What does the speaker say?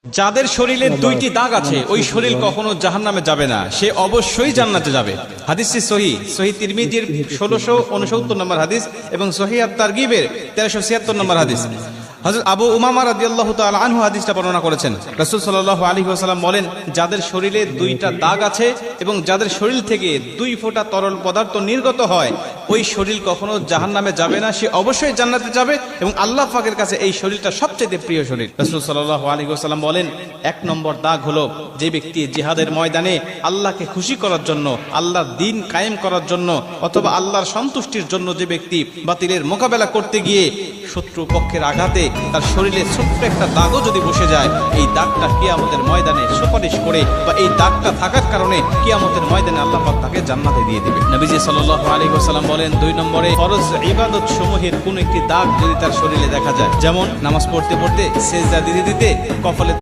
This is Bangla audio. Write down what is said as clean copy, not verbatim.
যাদের শরীরে দুইটি দাগ আছে ওই শরীর কখনো জাহান্নামে যাবে না, সে অবশ্যই জান্নাতে যাবে। হাদিসটি সহিহ তিরমিজির 1669 নম্বর হাদিস এবং সহিহ আত-তারগিবের 1376 নম্বর হাদিস। হযরত আবু উমামা রাদিয়াল্লাহু তাআলা আনহু হাদিসটা বর্ণনা করেছেন। রাসূল সাল্লাল্লাহু আলাইহি ওয়াসাল্লাম বলেন, যাদের শরীরে দুইটা দাগ আছে এবং যাদের শরীর থেকে 2 ফোঁটা তরল পদার্থ নির্গত হয় ওই শরীর কখনো জাহান্নামে যাবে না, সে অবশ্যই জান্নাতে যাবে এবং আল্লাহ পাকের কাছে এই শরীরটা সবচেয়ে প্রিয় শরীর। রাসূল সাল্লাল্লাহু আলাইহি ওয়াসাল্লাম বলেন, 1 নম্বর দাগ হলো যে ব্যক্তি জিহাদের ময়দানে আল্লাহকে খুশি করার জন্য, আল্লাহর দ্বীন কায়েম করার জন্য অথবা আল্লাহর সন্তুষ্টির জন্য যে ব্যক্তি বাতিলের মোকাবেলা করতে গিয়ে শত্রু পক্ষের আঘাতে তার শরীরে ছোট্ট একটা দাগও যদি বসে যায়, এই দাগটা কিয়ামতের ময়দানে সুপারিশ করে বা এই দাগটা থাকার কারণে কিয়ামতের ময়দানে আল্লাহ পাক তাকে জান্নাতে দিয়ে দিবে। নবীজি সাল্লাল্লাহু আলাইহি ওয়াসাল্লাম বলেন, 2 নম্বরে ফরজ ইবাদত সমূহের কোন একটি দাগ যদি তার শরীরে দেখা যায়, যেমন নামাজ পড়তে পড়তে সেজদা দিতে দিতে কপালে